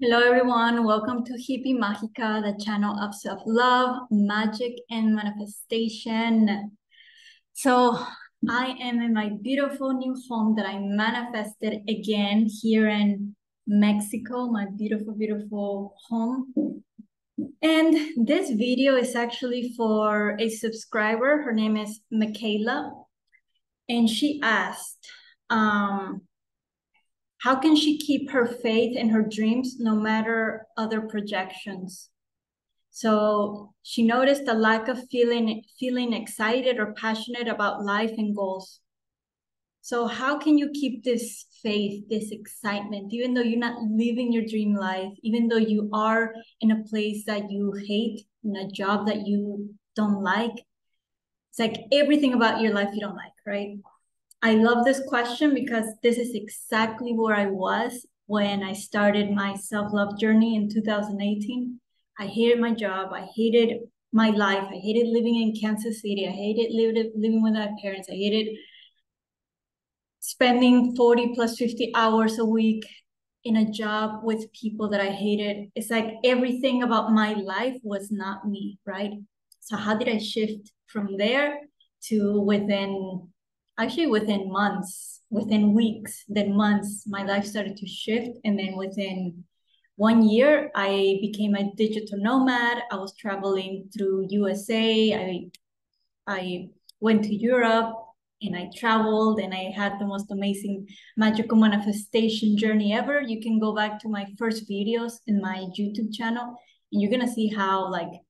Hello, everyone. Welcome to Hippie Mágica, the channel of self-love, magic, and manifestation. So, I am in my beautiful new home that I manifested again here in Mexico, my beautiful, beautiful home. And this video is actually for a subscriber. Her name is Michaela. And she asked, how can she keep her faith in her dreams no matter other projections? So she noticed a lack of feeling excited or passionate about life and goals. So how can you keep this faith, this excitement, even though you're not living your dream life, even though you are in a place that you hate, in a job that you don't like? It's like everything about your life you don't like, right? I love this question because this is exactly where I was when I started my self-love journey in 2018. I hated my job. I hated my life. I hated living in Kansas City. I hated living with my parents. I hated spending 40 plus 50 hours a week in a job with people that I hated. It's like everything about my life was not me, right? So how did I shift from there to within months, within weeks, then months, my life started to shift. And then within 1 year, I became a digital nomad. I was traveling through USA. I went to Europe and I traveled and I had the most amazing magical manifestation journey ever. You can go back to my first videos in my YouTube channel and you're gonna see how like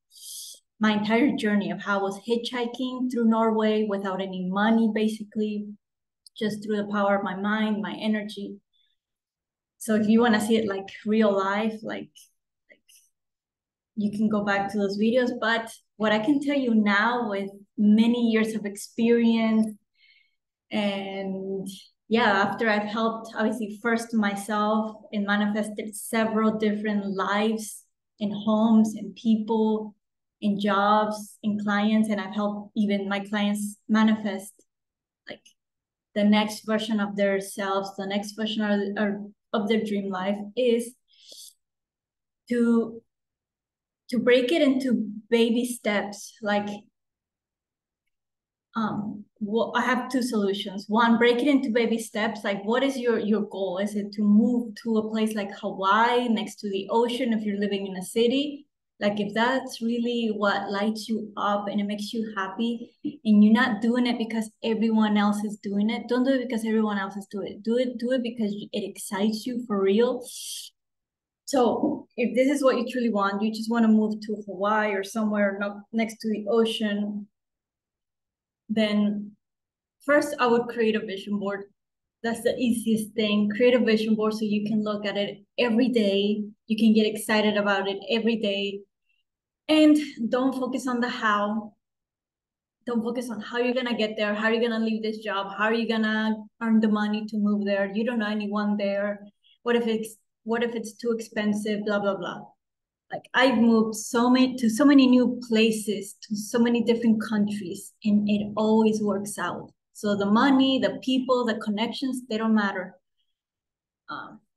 my entire journey of how I was hitchhiking through Norway without any money, basically, just through the power of my mind, my energy. So if you want to see it like real life, like you can go back to those videos. But what I can tell you now with many years of experience and yeah, after I've helped obviously first myself and manifested several different lives in homes and people, in jobs, in clients, and I've helped even my clients manifest like the next version of their selves, the next version of their dream life is to break it into baby steps. Like well, I have two solutions. One, break it into baby steps. Like, what is your goal? Is it to move to a place like Hawaii next to the ocean if you're living in a city? Like, if that's really what lights you up and it makes you happy, and you're not doing it because everyone else is doing it, don't do it because everyone else is doing it. Do it because it excites you for real. So if this is what you truly want, you just want to move to Hawaii or somewhere not next to the ocean, then first I would create a vision board. That's the easiest thing. Create a vision board so you can look at it every day. You can get excited about it every day. And don't focus on the how. Don't focus on how you're gonna get there, how you're gonna leave this job, how are you gonna earn the money to move there. You don't know anyone there. What if it's too expensive? Blah blah blah. Like I've moved to so many new places, to so many different countries, and it always works out. So the money, the people, the connections, they don't matter.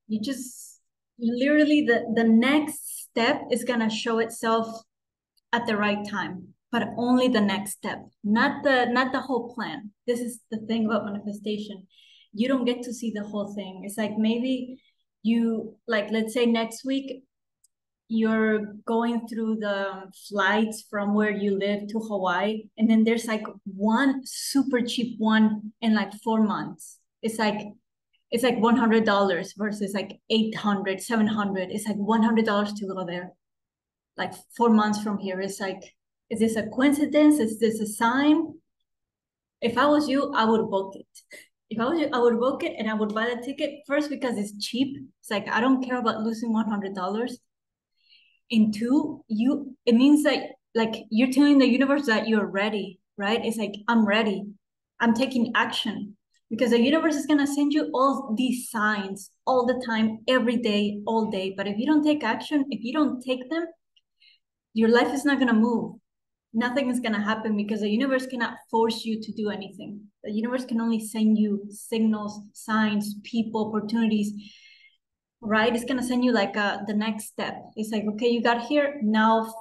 You just literally the next step is gonna show itself at the right time, but only the next step, not the whole plan. This is the thing about manifestation. You don't get to see the whole thing. It's like maybe you like let's say next week you're going through the flights from where you live to Hawaii, and then there's like one super cheap one in like 4 months. It's like $100 versus like 800, 700. It's like $100 to go there. Like 4 months from here. It's like, is this a coincidence? Is this a sign? If I was you, I would book it. If I was you, I would book it and I would buy the ticket first because it's cheap. It's like I don't care about losing $100. And two, it means that like you're telling the universe that you're ready, right? It's like I'm ready. I'm taking action because the universe is gonna send you all these signs all the time, every day, all day. But if you don't take action, if you don't take them, your life is not gonna move. Nothing is gonna happen because the universe cannot force you to do anything. The universe can only send you signals, signs, people, opportunities right? It's gonna send you like the next step. It's like, okay, you got here, now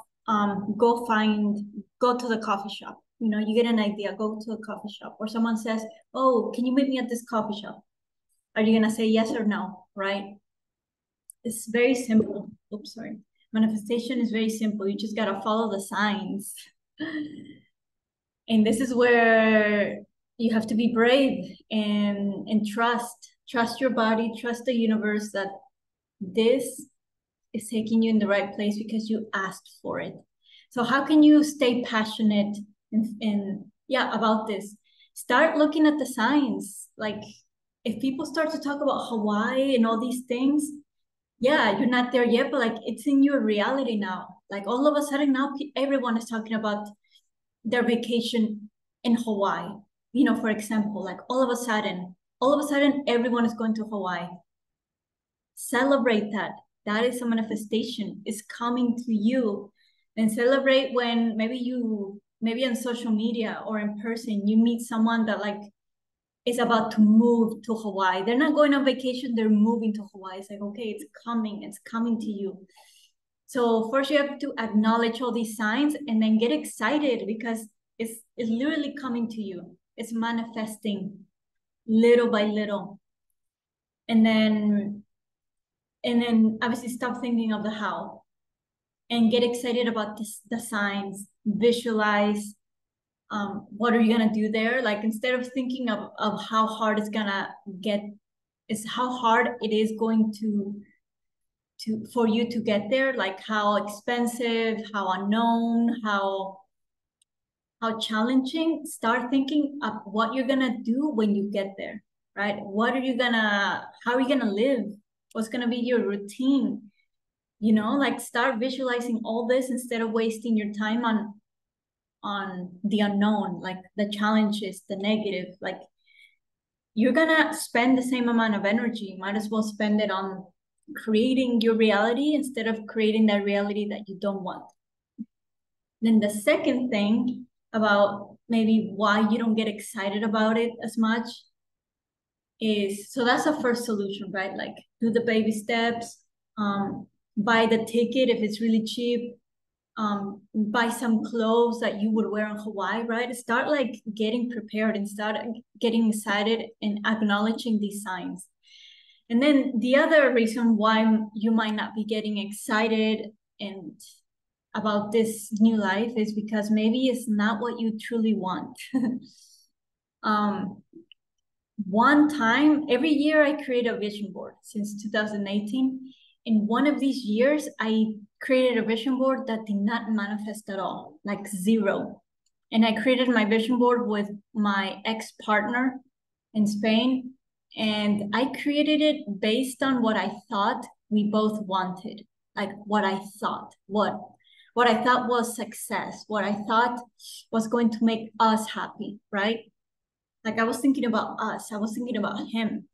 go to the coffee shop. You know, you get an idea, go to a coffee shop. Or someone says, oh, can you meet me at this coffee shop? Are you gonna say yes or no, right? It's very simple. Oops, sorry. Manifestation is very simple. You just gotta follow the signs. And this is where you have to be brave and trust your body, trust the universe that this is taking you in the right place because you asked for it. So how can you stay passionate and yeah, about this? Start looking at the signs. Like if people start to talk about Hawaii and all these things, yeah, you're not there yet, but like it's in your reality now. Like all of a sudden now everyone is talking about their vacation in Hawaii. You know, for example, like all of a sudden everyone is going to Hawaii. Celebrate that. That is a manifestation. It's coming to you. And celebrate when maybe on social media or in person, you meet someone that like is about to move to Hawaii. They're not going on vacation, they're moving to Hawaii. It's like, okay, it's coming to you. So first you have to acknowledge all these signs and then get excited because it's literally coming to you. It's manifesting little by little. And then obviously stop thinking of the how and get excited about the signs, visualize what are you gonna do there? Like instead of thinking of how hard it's gonna get, is how hard it is going to for you to get there, like how expensive, how unknown, how challenging. Start thinking of what you're gonna do when you get there, right? How are you gonna live? What's gonna be your routine? You know, like start visualizing all this instead of wasting your time on the unknown, like the challenges, the negative. Like you're gonna spend the same amount of energy. You might as well spend it on creating your reality instead of creating that reality that you don't want. Then the second thing about maybe why you don't get excited about it as much is, so that's a first solution, right? Like do the baby steps, buy the ticket if it's really cheap, buy some clothes that you would wear in Hawaii, right? Start like getting prepared and start getting excited and acknowledging these signs. And then the other reason why you might not be getting excited and about this new life is because maybe it's not what you truly want. um, One time, every year I create a vision board since 2018. In one of these years, I created a vision board that did not manifest at all, like zero. And I created my vision board with my ex-partner in Spain. And I created it based on what I thought we both wanted, like what I thought, what I thought was success, what I thought was going to make us happy, right? Like I was thinking about us, I was thinking about him.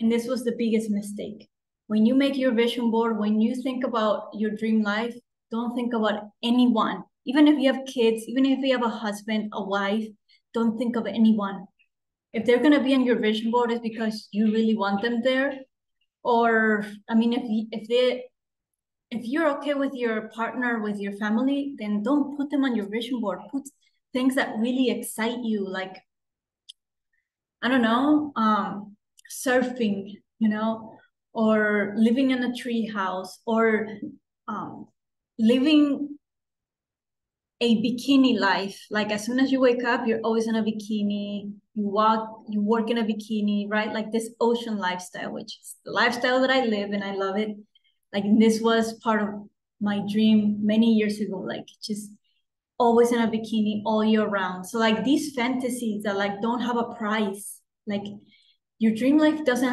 And this was the biggest mistake. When you make your vision board, when you think about your dream life, don't think about anyone. Even if you have kids, even if you have a husband, a wife, don't think of anyone. If they're going to be on your vision board, it's because you really want them there. Or, I mean, if you're okay with your partner, with your family, then don't put them on your vision board. Put things that really excite you, like I don't know, surfing, you know, or living in a tree house, or um, living a bikini life. Like as soon as you wake up, you're always in a bikini. You work in a bikini, right? Like this ocean lifestyle, which is the lifestyle that I live and I love it. Like this was part of my dream many years ago, like just always in a bikini all year round. So like these fantasies that like don't have a price. Like your dream life doesn't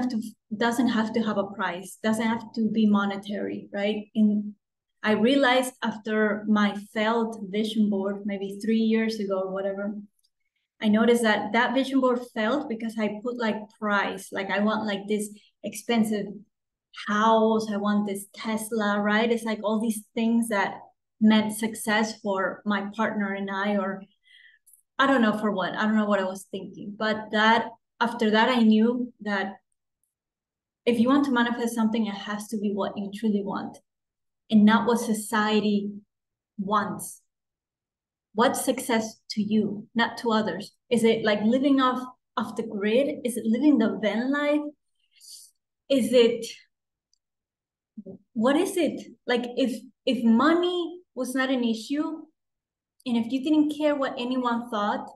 have to have a price, doesn't have to be monetary, right? And I realized after my failed vision board, maybe 3 years ago or whatever, I noticed that that vision board failed because I put like price, like I want like this expensive house, I want this Tesla, right? It's like all these things that meant success for my partner and I, or I don't know for what. I don't know what I was thinking. But that after that I knew that if you want to manifest something, it has to be what you truly want and not what society wants. What's success to you, not to others? Is it like living off the grid? Is it living the van life? Is it, what is it? Like if money was not an issue, and if you didn't care what anyone thought,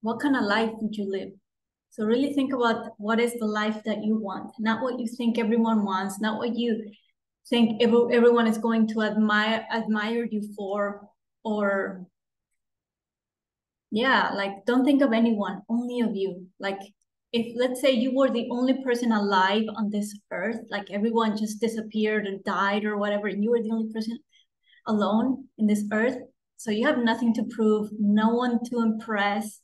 what kind of life would you live? So really think about what is the life that you want, not what you think everyone wants, not what you think everyone is going to admire you for, or yeah, like don't think of anyone, only of you. Like if let's say you were the only person alive on this earth, like everyone just disappeared and died or whatever, and you were the only person alone in this earth, so you have nothing to prove, no one to impress.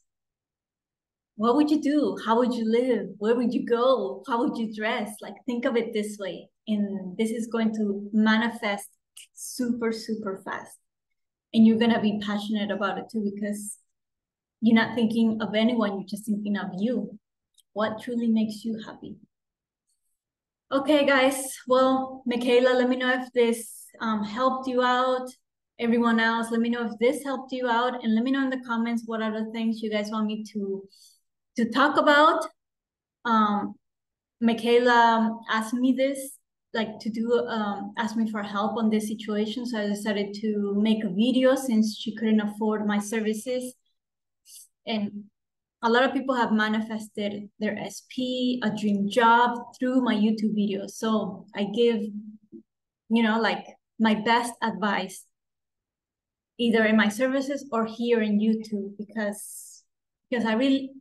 What would you do? How would you live? Where would you go? How would you dress? Like think of it this way, and this is going to manifest super, super fast. And you're gonna be passionate about it too, because you're not thinking of anyone, you're just thinking of you. What truly makes you happy? Okay, guys. Well, Michaela, let me know if this helped you out. Everyone else, let me know if this helped you out, and let me know in the comments what other things you guys want me to talk about. Michaela asked me this, like to do, asked me for help on this situation. So I decided to make a video since she couldn't afford my services. And a lot of people have manifested their SP, a dream job through my YouTube videos. So I give, like my best advice, either in my services or here in YouTube, because I really,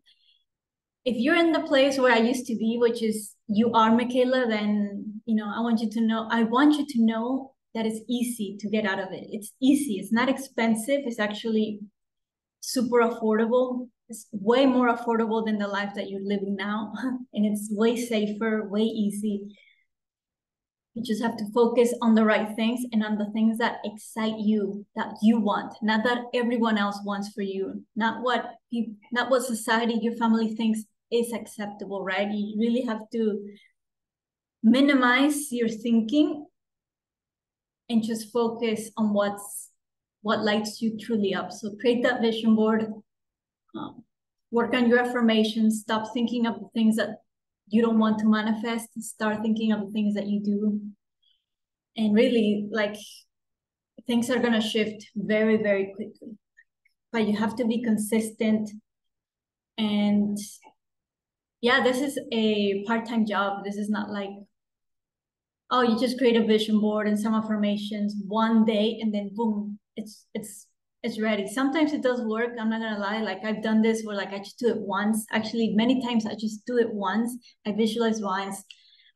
if you're in the place where I used to be, which is you are Michaela, then I want you to know that it's easy to get out of it. It's easy. It's not expensive. It's actually super affordable. It's way more affordable than the life that you're living now. And it's way safer, way easy. You just have to focus on the right things and on the things that excite you, that you want, not that everyone else wants for you, not what society, your family thinks is acceptable, right? You really have to minimize your thinking and just focus on what lights you truly up. So create that vision board, work on your affirmations, stop thinking of the things that you don't want to manifest, start thinking of the things that you do. And really, like, things are going to shift very, very quickly. But you have to be consistent. And yeah, this is a part-time job. This is not like, oh, you just create a vision board and some affirmations one day and then boom, it's ready. Sometimes it does work. I'm not gonna lie. Like I've done this where like I just do it once. Actually, many times I just do it once. I visualize once.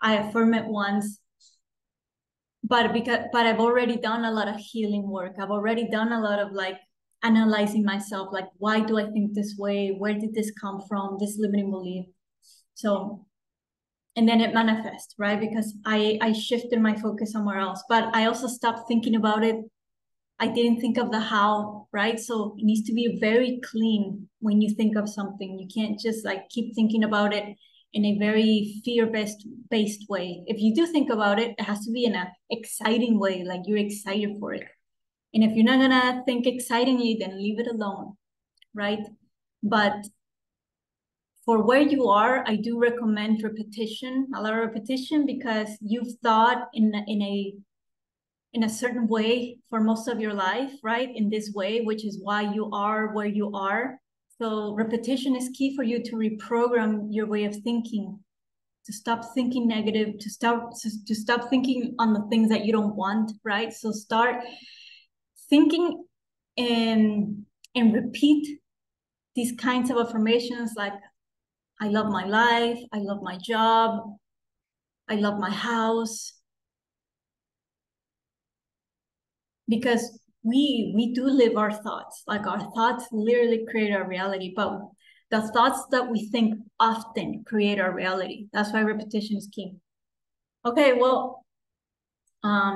I affirm it once. But I've already done a lot of healing work. I've already done a lot of like analyzing myself. Like, why do I think this way? Where did this come from? This limiting belief. So, and then it manifests, right? Because I shifted my focus somewhere else. But I also stopped thinking about it. I didn't think of the how, right? So it needs to be very clean when you think of something. You can't just like keep thinking about it in a very fear-based way. If you do think about it, it has to be in an exciting way, like you're excited for it. And if you're not gonna think excitingly, then leave it alone, right? But for where you are, I do recommend repetition, a lot of repetition, because you've thought in a certain way for most of your life, right? In this way, which is why you are where you are. So repetition is key for you to reprogram your way of thinking, to stop thinking negative, to stop thinking on the things that you don't want, right? So start thinking and repeat these kinds of affirmations like, I love my life, I love my job, I love my house. Because we do live our thoughts. Like our thoughts literally create our reality, but the thoughts that we think often create our reality. That's why repetition is key. Okay, well,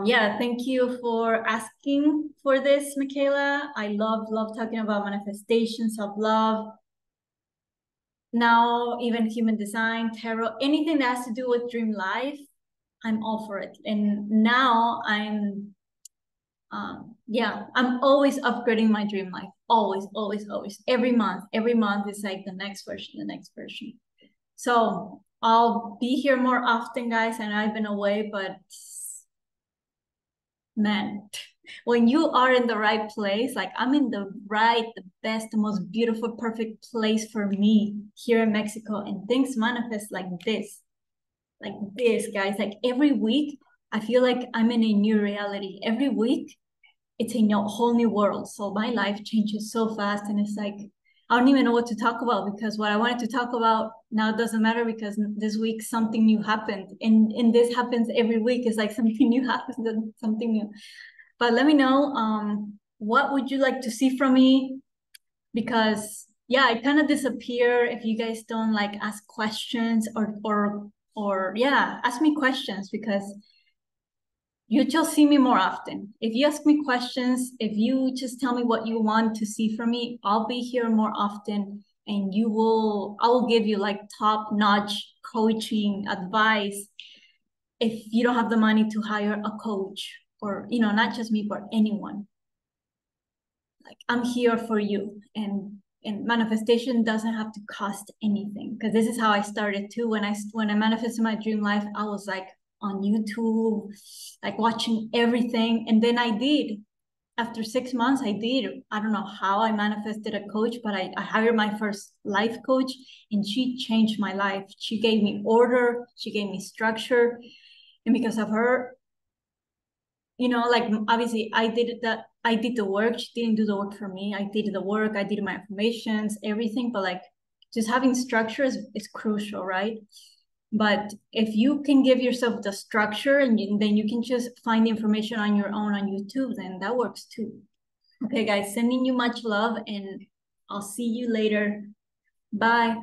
yeah, thank you for asking for this, Michaela. I love talking about manifestation, self-love. now even human design, tarot, anything that has to do with dream life, I'm all for it. And now yeah, I'm always upgrading my dream life. Always, always, always. Every month. Every month is like the next version, the next version. So I'll be here more often, guys. And I've been away, but man, when you are in the right place, like I'm in the right, the best, the most beautiful, perfect place for me here in Mexico, and things manifest like this, guys. Like every week, I feel like I'm in a new reality. Every week, it's a whole new world. So my life changes so fast, and it's like I don't even know what to talk about, because what I wanted to talk about now doesn't matter, because this week something new happened, and this happens every week. It's like something new happens, something new. But let me know, what would you like to see from me? Because yeah, I kind of disappear if you guys don't like ask questions, or yeah, ask me questions, because you just see me more often. If you ask me questions, if you just tell me what you want to see from me, I'll be here more often, and I will give you like top-notch coaching advice if you don't have the money to hire a coach, or not just me, but anyone. Like I'm here for you, and manifestation doesn't have to cost anything, because this is how I started too. When I manifested my dream life, I was like on YouTube, like watching everything, and then I did. After 6 months, I did. I don't know how I manifested a coach, but I hired my first life coach, and she changed my life. She gave me order, she gave me structure, and because of her, like obviously I did the work. She didn't do the work for me. I did the work, I did my affirmations, everything, but like just having structure is crucial, right? But if you can give yourself the structure, and then you can just find the information on your own on YouTube, then that works too. Okay, guys, sending you much love, and I'll see you later. Bye.